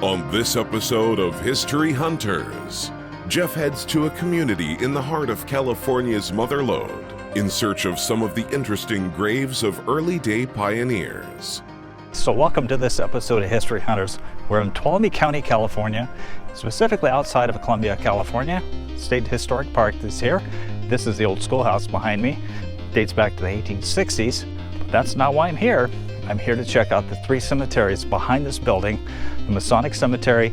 On this episode of History Hunters, Jeff heads to a community in the heart of California's Motherlode in search of some of the interesting graves of early-day pioneers. So welcome to this episode of History Hunters. We're in Tuolumne County, California, specifically outside of Columbia, California. State Historic Park is here. This is the old schoolhouse behind me. Dates back to the 1860s. But that's not why I'm here. I'm here to check out the three cemeteries behind this building, the Masonic Cemetery,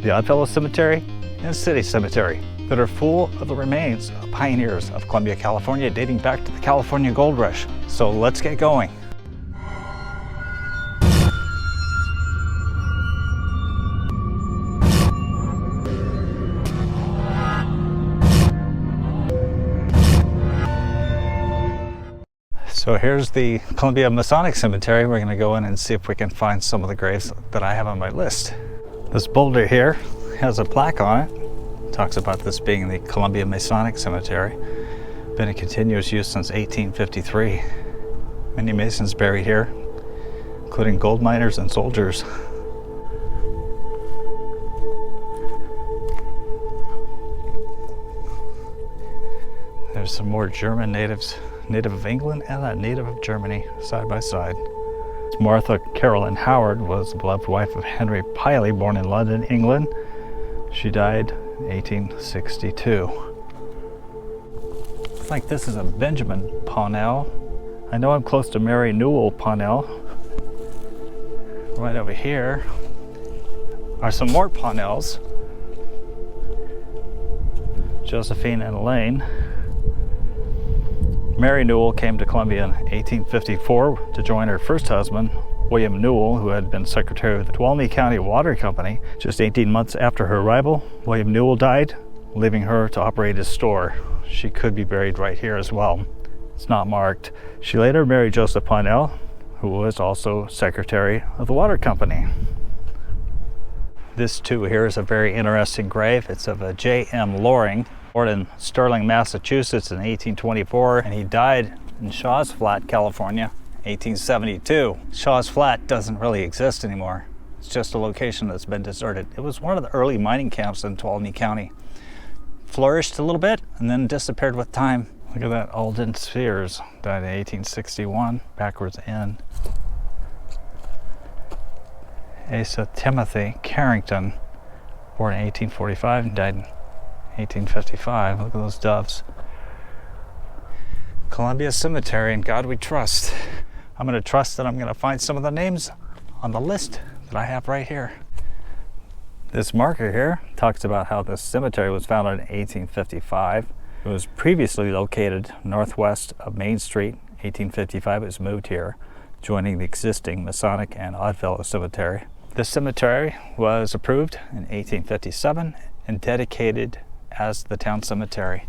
the Oddfellow Cemetery, and the City Cemetery, that are full of the remains of pioneers of Columbia, California, dating back to the California Gold Rush. So let's get going. So here's the Columbia Masonic Cemetery. We're going to go in and see if we can find some of the graves that I have on my list. This boulder here has a plaque on it. It talks about this being the Columbia Masonic Cemetery. Been in continuous use since 1853. Many Masons buried here, including gold miners and soldiers. There's some more German natives. Native of England and a native of Germany, side by side. Martha Caroline Howard was the beloved wife of Henry Piley, born in London, England. She died in 1862. Looks like this is a Benjamin Parnell. I know I'm close to Mary Newell Parnell. Right over here are some more Parnells. Josephine and Elaine. Mary Newell came to Columbia in 1854 to join her first husband, William Newell, who had been secretary of the Tuolumne County Water Company. Just 18 months after her arrival, William Newell died, leaving her to operate his store. She could be buried right here as well. It's not marked. She later married Joseph Parnell, who was also secretary of the water company. This too here is a very interesting grave. It's of a J.M. Loring, born in Sterling, Massachusetts in 1824, and he died in Shaw's Flat, California, 1872. Shaw's Flat doesn't really exist anymore. It's just a location that's been deserted. It was one of the early mining camps in Tuolumne County. Flourished a little bit and then disappeared with time. Look at that, Alden Spears, died in 1861, backwards in. Asa Timothy Carrington, born in 1845 and died in 1855. Look at those doves. Columbia Cemetery, in God we trust. I'm going to trust that I'm going to find some of the names on the list that I have right here. This marker here talks about how this cemetery was founded in 1855. It was previously located northwest of Main Street. 1855 it was moved here, joining the existing Masonic and Oddfellow Cemetery. This cemetery was approved in 1857 and dedicated as the town cemetery.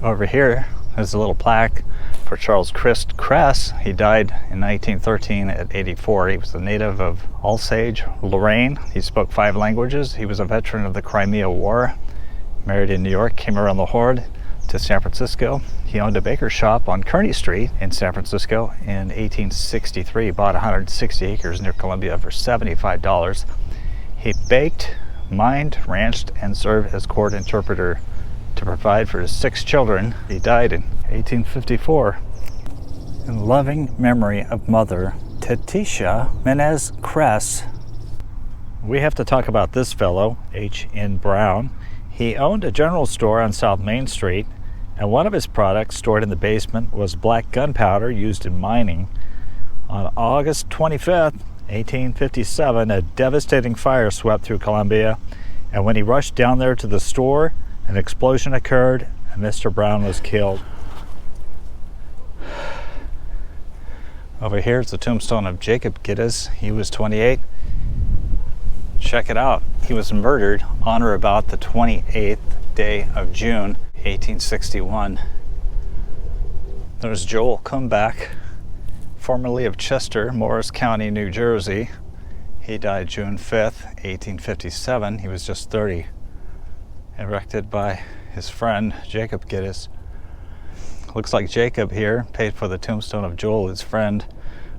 Over here is a little plaque for Charles Christ Kress. He died in 1913 at 84. He was a native of Osage, Lorraine. He spoke 5 languages. He was a veteran of the Crimea War. Married in New York, came around the Horde to San Francisco. He owned a baker shop on Kearny Street in San Francisco. In 1863, bought 160 acres near Columbia for $75. He baked, mined, ranched, and served as court interpreter to provide for his 6 children. He died in 1854. In loving memory of Mother Letitia Menez Kress. We have to talk about this fellow, H.N. Brown. He owned a general store on South Main Street, and one of his products stored in the basement was black gunpowder used in mining. On August 25th, 1857, a devastating fire swept through Columbia, and when he rushed down there to the store, an explosion occurred and Mr. Brown was killed. Over here is the tombstone of Jacob Gittes. He was 28. Check it out. He was murdered on or about the 28th day of June, 1861. There's Joel Comeback, formerly of Chester, Morris County, New Jersey. He died June 5th, 1857. He was just 30. Erected by his friend, Jacob Gittes. Looks like Jacob here paid for the tombstone of Joel, his friend,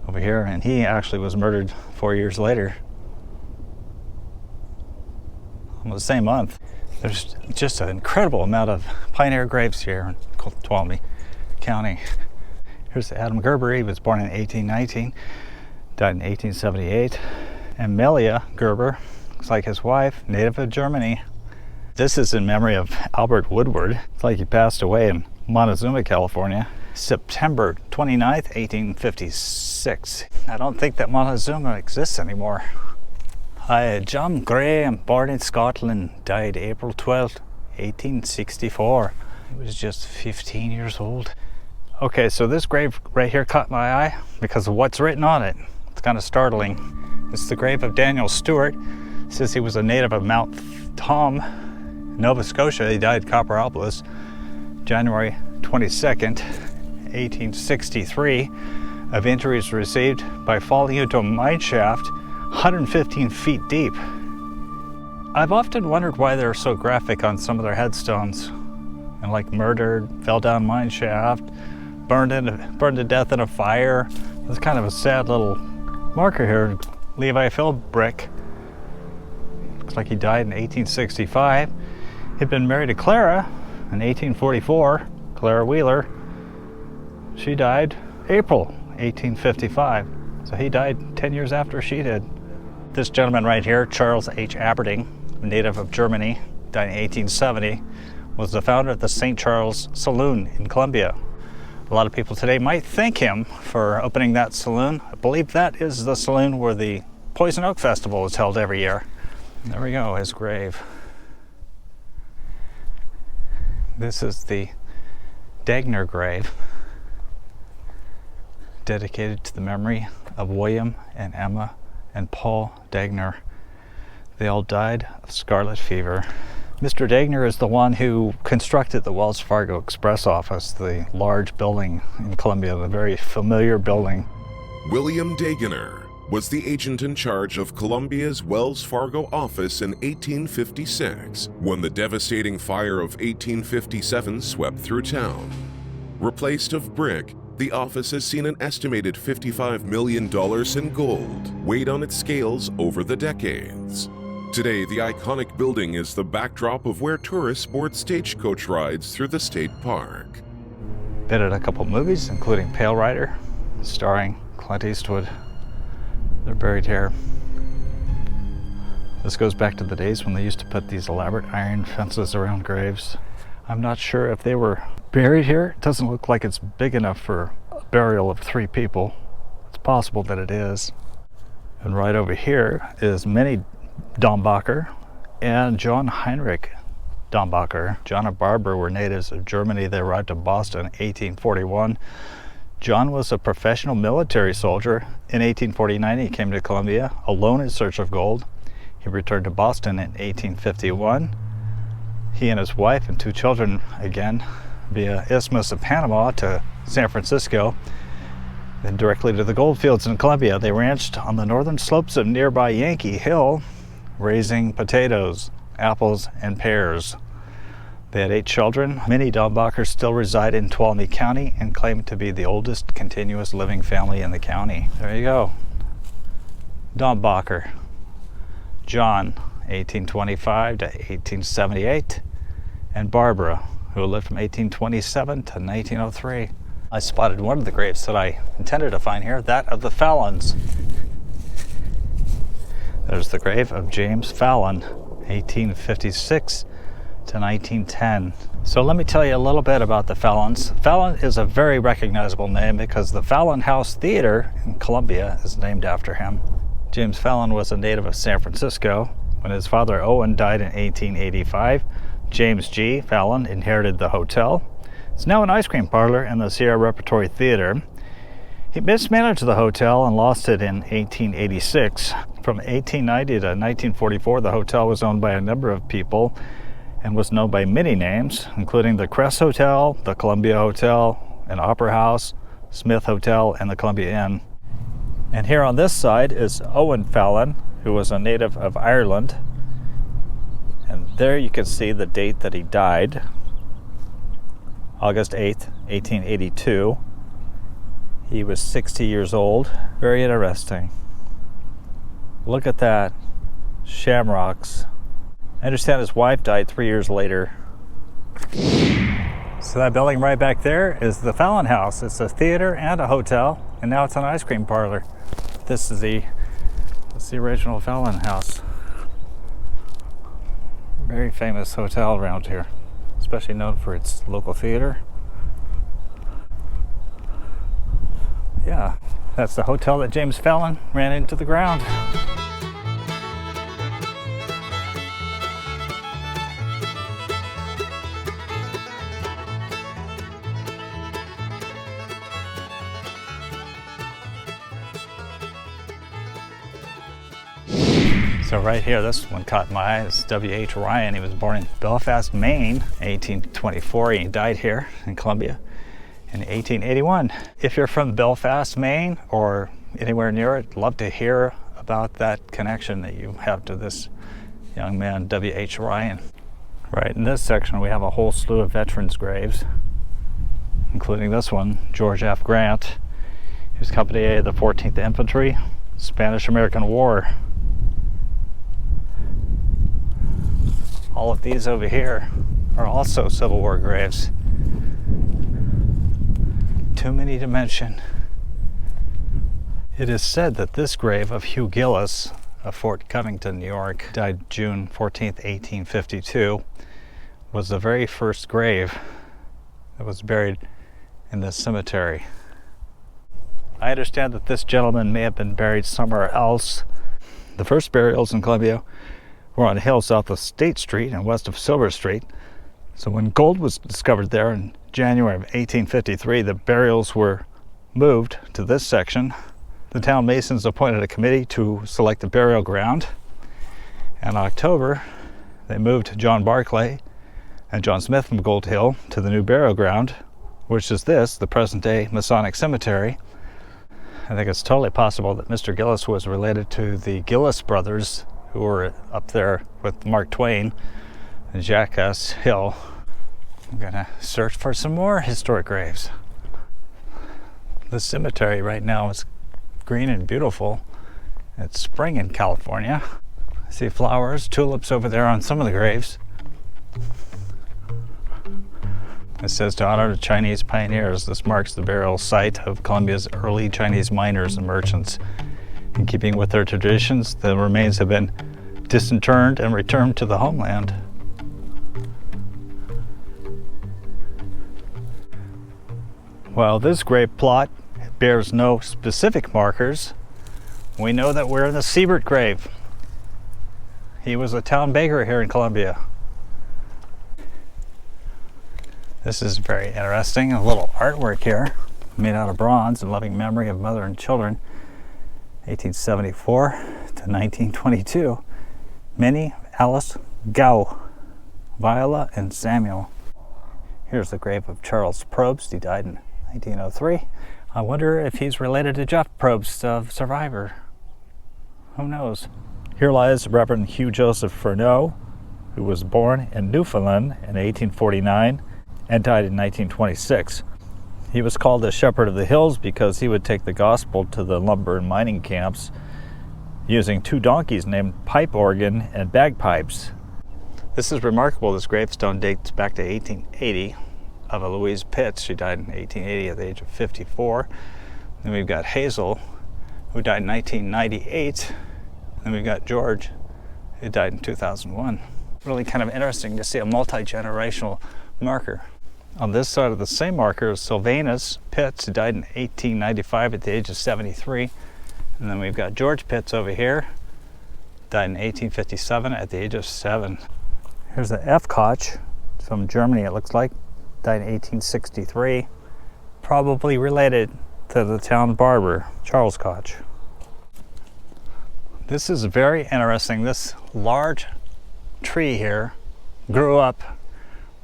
over here, and he actually was murdered 4 years later, on the same month. There's just an incredible amount of pioneer graves here in Tuolumne County. Here's Adam Gerber. He was born in 1819, died in 1878. And Melia Gerber, looks like his wife, native of Germany. This is in memory of Albert Woodward. It's like he passed away in Montezuma, California, September 29th, 1856. I don't think that Montezuma exists anymore. Hi, John Graham, born in Scotland, died April 12th, 1864. He was just 15 years old. Okay, so this grave right here caught my eye because of what's written on it. It's kind of startling. It's the grave of Daniel Stewart. It says he was a native of Mount Tom, Nova Scotia. He died Copperopolis, January 22nd, 1863, of injuries received by falling into a mine shaft 115 feet deep. I've often wondered why they're so graphic on some of their headstones. And like murdered, fell down mine shaft, burned to death in a fire. It's kind of a sad little marker here. Levi Philbrick. Looks like he died in 1865. He'd been married to Clara in 1844, Clara Wheeler. She died April 1855. So he died 10 years after she did. This gentleman right here, Charles H. Aberdeen, native of Germany, died in 1870, was the founder of the St. Charles Saloon in Columbia. A lot of people today might thank him for opening that saloon. I believe that is the saloon where the Poison Oak Festival is held every year. There we go, his grave. This is the Dagner grave, dedicated to the memory of William and Emma and Paul Dagner. They all died of scarlet fever. Mr. Dagner is the one who constructed the Wells Fargo Express office, the large building in Columbia, the very familiar building. William Dagner was the agent in charge of Columbia's Wells Fargo office in 1856, when the devastating fire of 1857 swept through town. Replaced of brick, the office has seen an estimated $55 million in gold, weighed on its scales over the decades. Today, the iconic building is the backdrop of where tourists board stagecoach rides through the state park. Been in a couple movies, including Pale Rider, starring Clint Eastwood. They're buried here. This goes back to the days when they used to put these elaborate iron fences around graves. I'm not sure if they were buried here. It doesn't look like it's big enough for a burial of 3 people. It's possible that it is. And right over here is Minnie Dombacher and John Heinrich Dombacher. John and Barbara were natives of Germany. They arrived in Boston in 1841. John was a professional military soldier. In 1849, he came to Columbia alone in search of gold. He returned to Boston in 1851. He and his wife and 2 children, again, via Isthmus of Panama to San Francisco, then directly to the gold fields in Columbia. They ranched on the northern slopes of nearby Yankee Hill, raising potatoes, apples, and pears. They had 8 children. Minnie Dombacher still reside in Tuolumne County and claim to be the oldest continuous living family in the county. There you go. Dombacher. John, 1825 to 1878. And Barbara, who lived from 1827 to 1903. I spotted one of the graves that I intended to find here, that of the Fallons. There's the grave of James Fallon, 1856 to 1910. So let me tell you a little bit about the Fallons. Fallon is a very recognizable name because the Fallon House Theater in Columbia is named after him. James Fallon was a native of San Francisco. When his father Owen died in 1885, James G. Fallon inherited the hotel. It's now an ice cream parlor and the Sierra Repertory Theater. He mismanaged the hotel and lost it in 1886. From 1890 to 1944, the hotel was owned by a number of people and was known by many names, including the Crest Hotel, the Columbia Hotel, an Opera House, Smith Hotel, and the Columbia Inn. And here on this side is Owen Fallon, who was a native of Ireland. And there you can see the date that he died, August 8th, 1882. He was 60 years old. Very interesting. Look at that. Shamrocks. I understand his wife died 3 years later. So that building right back there is the Fallon House. It's a theater and a hotel, and now it's an ice cream parlor. This is the original Fallon House. Very famous hotel around here, especially known for its local theater. Yeah, that's the hotel that James Fallon ran into the ground. So right here, this one caught my eye. It's W.H. Ryan. He was born in Belfast, Maine, 1824. He died here in Columbia in 1881. If you're from Belfast, Maine, or anywhere near it, love to hear about that connection that you have to this young man, W.H. Ryan. Right in this section, we have a whole slew of veterans' graves, including this one, George F. Grant. He was Company A of the 14th Infantry, Spanish-American War. All of these over here are also Civil War graves. Too many to mention. It is said that this grave of Hugh Gillis of Fort Covington, New York, died June 14th, 1852, was the very first grave that was buried in this cemetery. I understand that this gentleman may have been buried somewhere else. The first burials in Columbia were on a hill south of State Street and west of Silver Street. So when gold was discovered there in January of 1853, the burials were moved to this section. The town masons appointed a committee to select the burial ground. In October, they moved John Barclay and John Smith from Gold Hill to the new burial ground, which is this, the present-day Masonic Cemetery. I think it's totally possible that Mr. Gillis was related to the Gillis brothers, who were up there with Mark Twain and Jack S. Hill. I'm gonna search for some more historic graves. The cemetery right now is green and beautiful. It's spring in California. I see flowers, tulips over there on some of the graves. It says to honor the Chinese pioneers. This marks the burial site of Columbia's early Chinese miners and merchants. In keeping with their traditions, the remains have been disinterred and returned to the homeland. While this grave plot bears no specific markers, we know that we're in the Siebert grave. He was a town baker here in Columbia. This is very interesting, a little artwork here made out of bronze in loving memory of mother and children. 1874 to 1922. Minnie, Alice, Gow, Viola, and Samuel. Here's the grave of Charles Probst. He died in 1903. I wonder if he's related to Jeff Probst of Survivor. Who knows? Here lies Reverend Hugh Joseph Furneaux, who was born in Newfoundland in 1849 and died in 1926. He was called the Shepherd of the Hills because he would take the gospel to the lumber and mining camps using two donkeys named Pipe Organ and Bagpipes. This is remarkable. This gravestone dates back to 1880 of a Louise Pitts. She died in 1880 at the age of 54. Then we've got Hazel, who died in 1998. Then we've got George, who died in 2001. Really kind of interesting to see a multi-generational marker. On this side of the same marker is Sylvanus Pitts, who died in 1895 at the age of 73. And then we've got George Pitts over here, died in 1857 at the age of 7. Here's the F. Koch from Germany, it looks like, died in 1863. Probably related to the town barber, Charles Koch. This is very interesting. This large tree here grew up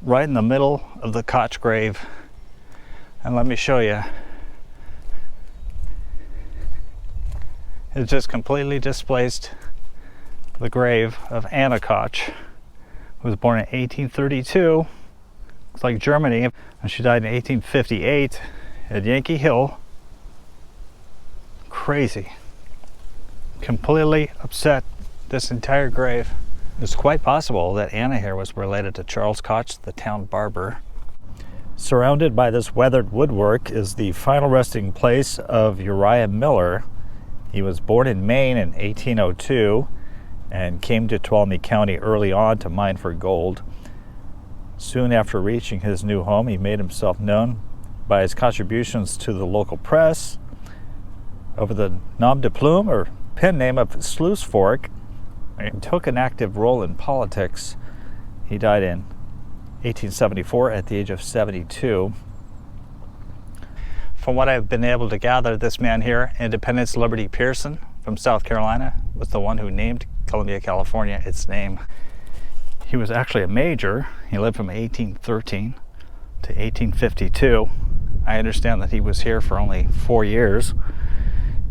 right in the middle of the Koch grave. And let me show you. It just completely displaced the grave of Anna Koch, who was born in 1832. Looks like Germany, and she died in 1858 at Yankee Hill crazy. Completely upset this entire grave. It's quite possible that Anna here was related to Charles Koch, the town barber. Surrounded by this weathered woodwork is the final resting place of Uriah Miller. He was born in Maine in 1802 and came to Tuolumne County early on to mine for gold. Soon after reaching his new home, he made himself known by his contributions to the local press over the nom de plume, or pen name, of Sluice Fork, and took an active role in politics. He died in 1874 at the age of 72. From what I've been able to gather, this man here, Independence Liberty Pearson from South Carolina, was the one who named Columbia, California its name. He was actually a major. He lived from 1813 to 1852. I understand that he was here for only 4 years.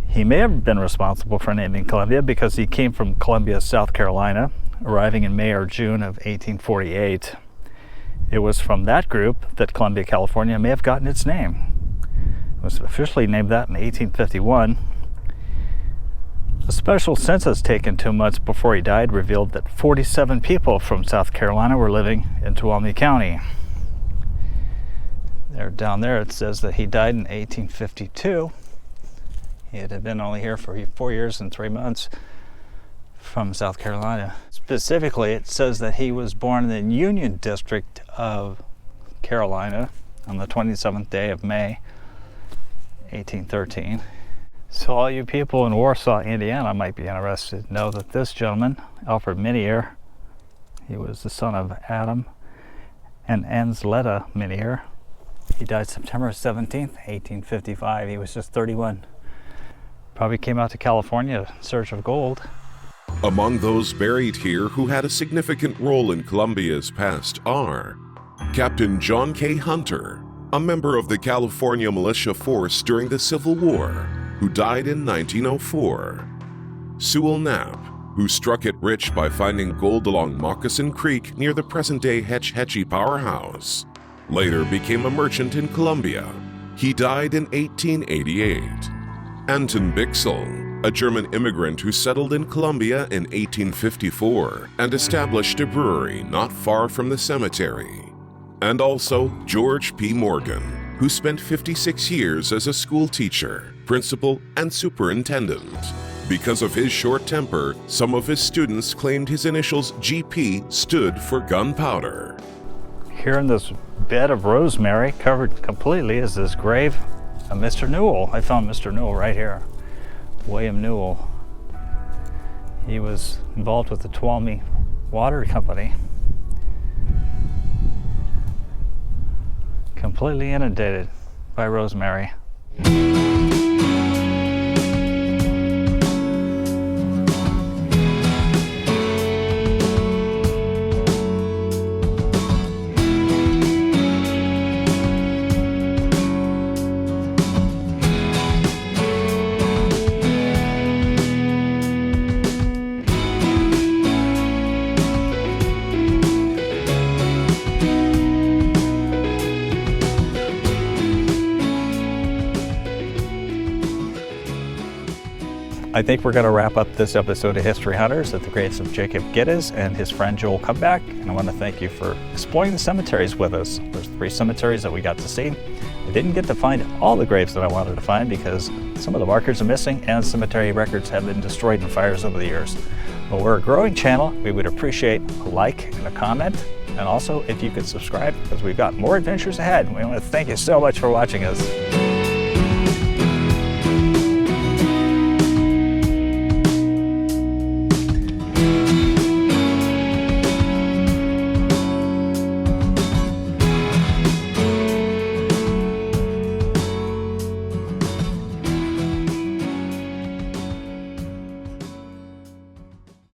He may have been responsible for naming Columbia because he came from Columbia, South Carolina, arriving in May or June of 1848. It was from that group that Columbia, California may have gotten its name. It was officially named that in 1851. A special census taken 2 months before he died revealed that 47 people from South Carolina were living in Tuolumne County. Down there it says that he died in 1852. He had been only here for 4 years and 3 months from South Carolina. Specifically, it says that he was born in the Union District of Carolina on the 27th day of May, 1813. So all you people in Warsaw, Indiana might be interested to know that this gentleman, Alfred Minier, he was the son of Adam and Ansleta Minier. He died September 17th, 1855. He was just 31. Probably came out to California in search of gold. Among those buried here who had a significant role in Columbia's past are Captain John K. Hunter, a member of the California Militia Force during the Civil War, who died in 1904. Sewell Knapp, who struck it rich by finding gold along Moccasin Creek near the present-day Hetch Hetchy powerhouse. Later became a merchant in Columbia. He died in 1888. Anton Bixel, a German immigrant who settled in Columbia in 1854 and established a brewery not far from the cemetery. And also George P. Morgan, who spent 56 years as a school teacher, principal, and superintendent. Because of his short temper, some of his students claimed his initials GP stood for gunpowder. Here in this bed of rosemary, covered completely, is this grave of Mr. Newell. I found Mr. Newell right here. William Newell. He was involved with the Tuolumne Water Company. Completely inundated by rosemary. I think we're going to wrap up this episode of History Hunters at the graves of Jacob Geddes and his friend Joel Comeback. And I want to thank you for exploring the cemeteries with us. There's 3 cemeteries that we got to see. I didn't get to find all the graves that I wanted to find because some of the markers are missing and cemetery records have been destroyed in fires over the years. But we're a growing channel. We would appreciate a like and a comment. And also if you could subscribe because we've got more adventures ahead. We want to thank you so much for watching us.